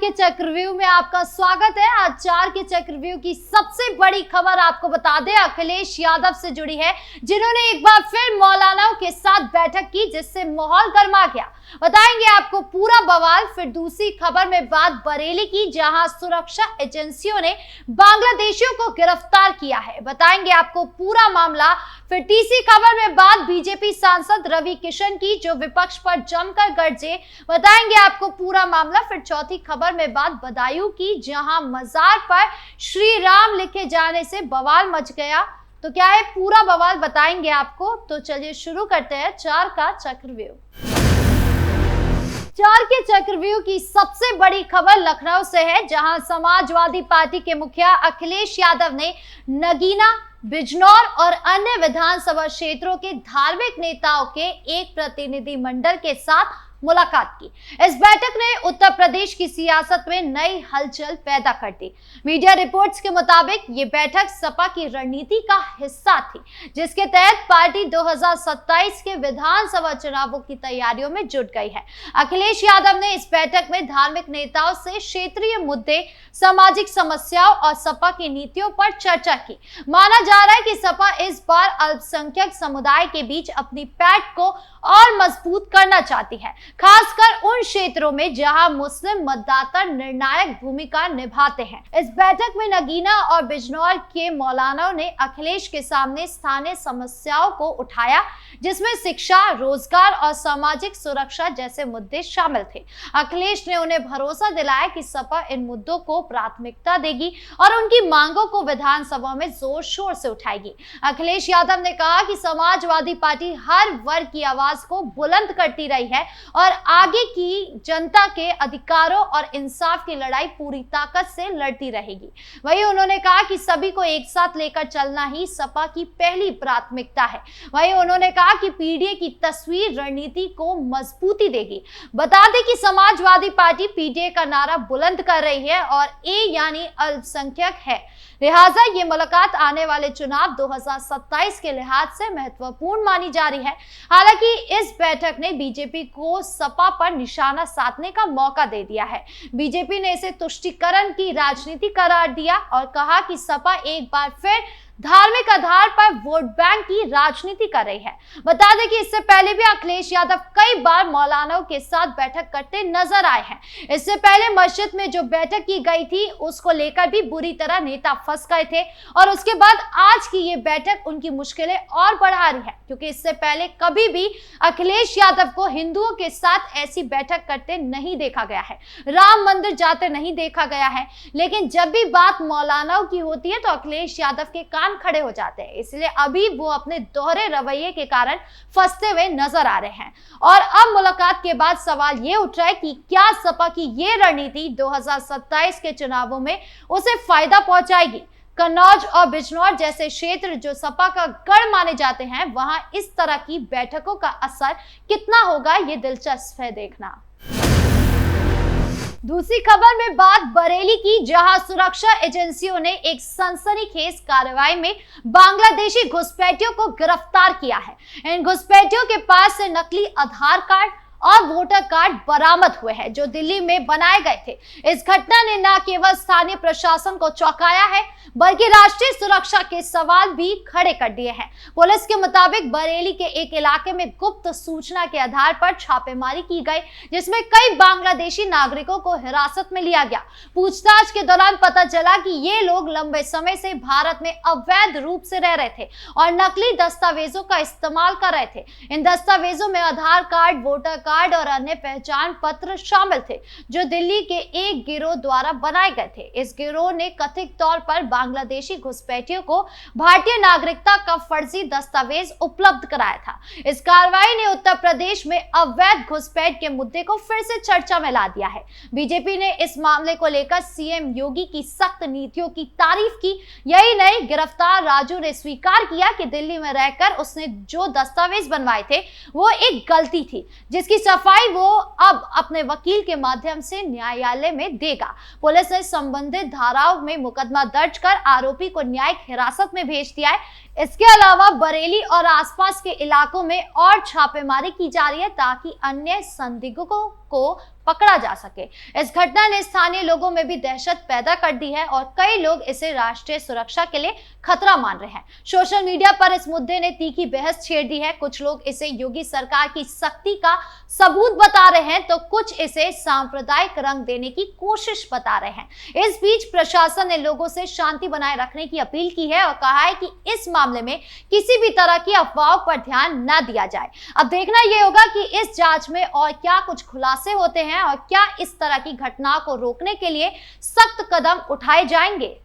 के चक्रव्यूह में आपका स्वागत है। आज 4 के चक्रव्यूह की सबसे बड़ी खबर आपको बता दें, अखिलेश यादव से जुड़ी है, जिन्होंने एक बार फिर मौलानाओं के साथ बैठक की, जिससे माहौल गर्मा गया। बताएंगे आपको पूरा बवाल। फिर दूसरी खबर में बात बरेली की, जहां सुरक्षा एजेंसियों ने बांग्लादेशियों को गिरफ्तार किया है। बताएंगे आपको पूरा मामला। फिर तीसरी खबर में बात बीजेपी सांसद रवि किशन की, जो विपक्ष पर जमकर गरजे। बताएंगे आपको पूरा मामला। फिर चौथी खबर में बात बदायूं की, जहां मजार पर श्री राम लिखे जाने से बवाल मच गया। तो क्या है पूरा बवाल, बताएंगे आपको। तो चलिए शुरू करते हैं 4 का चक्रव्यूह। 4 के चक्रव्यूह की सबसे बड़ी खबर लखनऊ से है, जहां समाजवादी पार्टी के मुखिया अखिलेश यादव ने नगीना, बिजनौर और अन्य विधानसभा क्षेत्रों के धार्मिक नेताओं के एक प्रतिनिधि मंडल के साथ मुलाकात की। इस बैठक ने उत्तर प्रदेश की सियासत में नई हलचल पैदा कर दी। मीडिया रिपोर्ट्स के मुताबिक ये बैठक सपा की रणनीति का हिस्सा थी, जिसके तहत पार्टी 2027 के विधानसभा चुनावों की तैयारियों में जुट गई है। अखिलेश यादव ने इस बैठक में धार्मिक नेताओं से क्षेत्रीय मुद्दे, सामाजिक समस्याओं और सपा की नीतियों पर चर्चा की। माना जा रहा है कि सपा इस बार अल्पसंख्यक समुदाय के बीच अपनी पैठ को और मजबूत करना चाहती है, खासकर उन क्षेत्रों में जहां मुस्लिम मतदाता निर्णायक भूमिका निभाते हैं। इस बैठक में नगीना और बिजनौर के मौलानाओं ने अखिलेश के सामने स्थानीय समस्याओं को उठाया, जिसमें शिक्षा, रोजगार और सामाजिक सुरक्षा जैसे मुद्दे शामिल थे। अखिलेश ने उन्हें भरोसा दिलाया कि सपा इन मुद्दों को प्राथमिकता देगी और उनकी मांगों को विधानसभा में जोर शोर से उठाएगी। अखिलेश यादव ने कहा कि समाजवादी पार्टी हर वर्ग की आवाज को बुलंद करती रही है और आगे की जनता के अधिकारों और इंसाफ की लड़ाई पूरी ताकत से लड़ती रहेगी। वहीं उन्होंने कहा कि सभी को एक साथ लेकर चलना ही सपा की पहली प्राथमिकता है। वहीं उन्होंने कहा कि पीडीए की तस्वीर रणनीति को मजबूती देगी। बता दें कि समाजवादी पार्टी पीडीए का नारा बुलंद कर रही है और ए यानी अल्पसंख्यक है, लिहाजा ये मुलाकात आने वाले चुनाव 2027 के लिहाज से महत्वपूर्ण मानी जा रही है। हालांकि इस बैठक ने बीजेपी को सपा पर निशाना साधने का मौका दे दिया है। बीजेपी ने इसे तुष्टीकरण की राजनीति करार दिया और कहा कि सपा एक बार फिर धार्मिक आधार पर वोट बैंक की राजनीति कर रही है। बता दें कि इससे पहले भी अखिलेश यादव कई बार मौलानाओं के साथ बैठक करते नजर आए हैं। इससे पहले मस्जिद में जो बैठक की गई थी, उसको लेकर भी बुरी तरह नेता फंस गए थे और उसके बाद आज की ये बैठक उनकी मुश्किलें और बढ़ा रही है, क्योंकि इससे पहले कभी भी अखिलेश यादव को हिंदुओं के साथ ऐसी बैठक करते नहीं देखा गया है, राम मंदिर जाते नहीं देखा गया है। लेकिन जब भी बात मौलानाओं की होती है तो अखिलेश यादव के कान खड़े हो जाते हैं, इसलिए अभी वो अपने दोहरे रवैये के कारण फंसते हुए नजर आ रहे हैं। और अब मुलाकात के बाद सवाल ये उठ रहा है कि क्या सपा की ये रणनीति 2027 के चुनावों में उसे फायदा पहुंचाएगी। कन्नौज और बिजनौर जैसे क्षेत्र जो सपा का गढ़ माने जाते हैं, वहां इस तरह की बैठकों का असर कितना होगा, ये दिलचस्प है देखना। दूसरी खबर में बात बरेली की, जहां सुरक्षा एजेंसियों ने एक सनसनीखेज कार्रवाई में बांग्लादेशी घुसपैठियों को गिरफ्तार किया है। इन घुसपैठियों के पास से नकली आधार कार्ड और वोटर कार्ड बरामद हुए हैं, जो दिल्ली में बनाए गए थे। इस घटना ने न केवल स्थानीय प्रशासन को चौंकाया है, बल्कि राष्ट्रीय सुरक्षा के सवाल भी खड़े कर दिए हैं। पुलिस के मुताबिक बरेली के एक इलाके में गुप्त सूचना के आधार पर छापेमारी की गई, जिसमें कई बांग्लादेशी नागरिकों को हिरासत में लिया गया। पूछताछ के दौरान पता चला कि ये लोग लंबे समय से भारत में अवैध रूप से रह रहे थे और नकली दस्तावेजों का इस्तेमाल कर रहे थे। इन दस्तावेजों में आधार कार्ड, वोटर कार्ड और अन्य पहचान पत्र शामिल थे, जो दिल्ली के एक गिरोह द्वारा बनाए गए थे। इस गिरोह ने कथित तौर पर बांग्लादेशी घुसपैठियों को भारतीय नागरिकता का फर्जी दस्तावेज उपलब्ध कराया था। इस कार्रवाई ने उत्तर प्रदेश में अवैध घुसपैठ के मुद्दे को फिर से चर्चा में ला दिया है। बीजेपी ने इस मामले को लेकर सीएम योगी की सख्त नीतियों की तारीफ की। यही नहीं, गिरफ्तार राजू ने स्वीकार किया कि दिल्ली में रहकर उसने जो दस्तावेज बनवाए थे वो एक गलती थी, जिसकी सफाई वो अब अपने वकील के माध्यम से न्यायालय में देगा। पुलिस ने संबंधित धाराओं में मुकदमा दर्ज कर आरोपी को न्यायिक हिरासत में भेज दिया है। इसके अलावा बरेली और आसपास के इलाकों में और छापेमारी की जा रही है ताकि अन्य संदिग्धों को पकड़ा जा सके। इस घटना ने स्थानीय लोगों में भी दहशत पैदा कर दी है और कई लोग इसे राष्ट्रीय सुरक्षा के लिए खतरा मान रहे हैं। सोशल मीडिया पर इस मुद्दे ने तीखी बहस छेड़ दी है। कुछ लोग इसे योगी सरकार की सख्ती का सबूत बता रहे हैं तो कुछ इसे सांप्रदायिक रंग देने की कोशिश बता रहे हैं। इस बीच प्रशासन ने लोगों से शांति बनाए रखने की अपील की है और कहा है कि इस मामले में किसी भी तरह की अफवाहों पर ध्यान न दिया जाए। अब देखना यह होगा कि इस जांच में और क्या कुछ खुलासे होते हैं और क्या इस तरह की घटनाओं को रोकने के लिए सख्त कदम उठाए जाएंगे।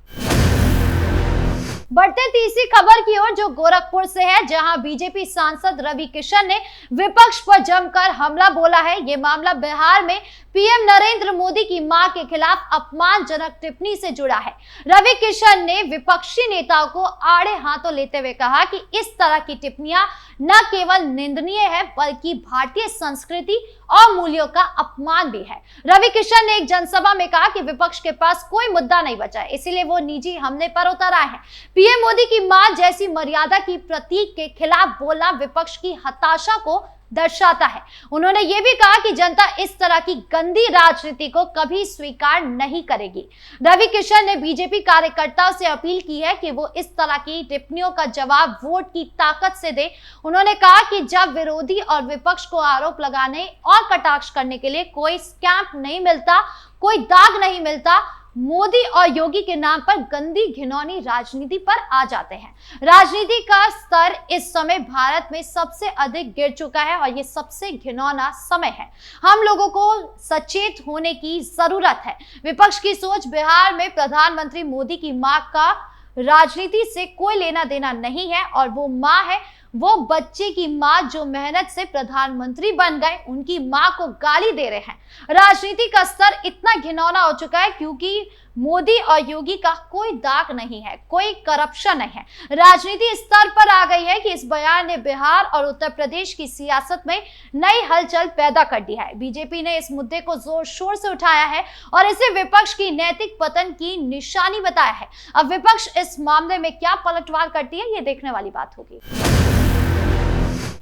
बढ़ते तीसरी खबर की ओर जो गोरखपुर से है, जहां बीजेपी सांसद रवि किशन ने विपक्ष पर जमकर हमला बोला है। यह मामला बिहार में पीएम नरेंद्र मोदी की मां के खिलाफ अपमानजनक टिप्पणी से जुड़ा है। रवि किशन ने विपक्षी नेताओं को आड़े हाथों लेते हुए कहा कि इस तरह की टिप्पणियां न केवल निंदनीय है बल्कि भारतीय संस्कृति और मूल्यों का अपमान भी है। रवि किशन ने एक जनसभा में कहा कि विपक्ष के पास कोई मुद्दा नहीं बचा है, इसीलिए वो निजी हमले पर उतर आए हैं। पीएम मोदी की मां जैसी मर्यादा की प्रतीक के खिलाफ बोलना विपक्ष की हताशा को दर्शाता है। उन्होंने ये भी कहा कि जनता इस तरह की गंदी राजनीति को कभी स्वीकार नहीं करेगी। रवि किशन ने बीजेपी कार्यकर्ताओं से अपील की है कि वो इस तरह की टिप्पणियों का जवाब वोट की ताकत से दे। उन्होंने कहा कि जब विरोधी और विपक्ष को आरोप लगाने और कटाक्ष करने के लिए कोई स्टैंप नहीं मिलता, कोई दाग नहीं मिलता, मोदी और योगी के नाम पर गंदी घिनौनी राजनीति पर आ जाते हैं। राजनीति का स्तर इस समय भारत में सबसे अधिक गिर चुका है और ये सबसे घिनौना समय है। हम लोगों को सचेत होने की जरूरत है। विपक्ष की सोच बिहार में प्रधानमंत्री मोदी की मां का राजनीति से कोई लेना देना नहीं है और वो मां है, वो बच्चे की मां जो मेहनत से प्रधानमंत्री बन गए, उनकी मां को गाली दे रहे हैं। राजनीति का स्तर इतना घिनौना हो चुका है क्योंकि मोदी और योगी का कोई दाग नहीं है, कोई करप्शन नहीं है। राजनीति इस स्तर पर आ गई है कि इस बयान ने बिहार और उत्तर प्रदेश की सियासत में नई हलचल पैदा कर दी है। बीजेपी ने इस मुद्दे को जोर शोर से उठाया है और इसे विपक्ष की नैतिक पतन की निशानी बताया है। अब विपक्ष इस मामले में क्या पलटवार करती है, ये देखने वाली बात होगी।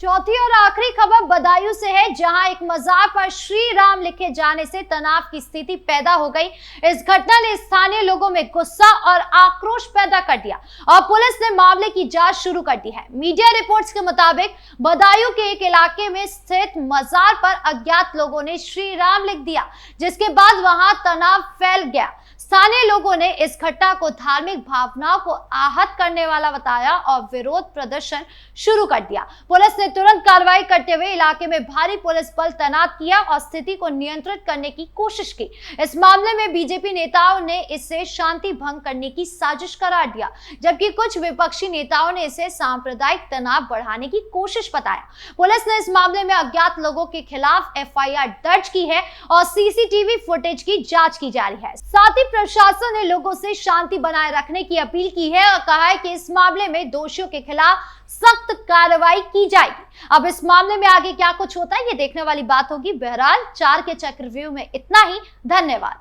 चौथी और आखिरी खबर बदायूं से है, जहां एक मजार पर श्री राम लिखे जाने से तनाव की स्थिति पैदा हो गई। इस घटना ने स्थानीय लोगों में गुस्सा और आक्रोश पैदा कर दिया और पुलिस ने मामले की जांच शुरू कर दी है। मीडिया रिपोर्ट्स के मुताबिक बदायूं के एक इलाके में स्थित मजार पर अज्ञात लोगों ने श्री राम लिख दिया, जिसके बाद वहां तनाव फैल गया। स्थानीय लोगों ने इस घटना को धार्मिक भावनाओं को आहत करने वाला बताया और विरोध प्रदर्शन शुरू कर दिया। पुलिस ने तुरंत कार्रवाई करते हुए इलाके में भारी पुलिस बल तैनात किया और स्थिति को नियंत्रित करने की कोशिश की। इस मामले में बीजेपी नेताओं ने इसे शांति भंग करने की साजिश करार दिया, जबकि कुछ विपक्षी नेताओं ने इसे सांप्रदायिक तनाव बढ़ाने की कोशिश बताया। पुलिस ने इस मामले में अज्ञात लोगों के खिलाफ एफआईआर दर्ज की है और सीसीटीवी फुटेज की जांच की जा रही है। साथ ही प्रशासन ने लोगों से शांति बनाए रखने की अपील की है और कहा है कि इस मामले में दोषियों के खिलाफ सख्त कार्रवाई की जाएगी। अब इस मामले में आगे क्या कुछ होता है, ये देखने वाली बात होगी। बहरहाल 4 के चक्रव्यूह में इतना ही। धन्यवाद।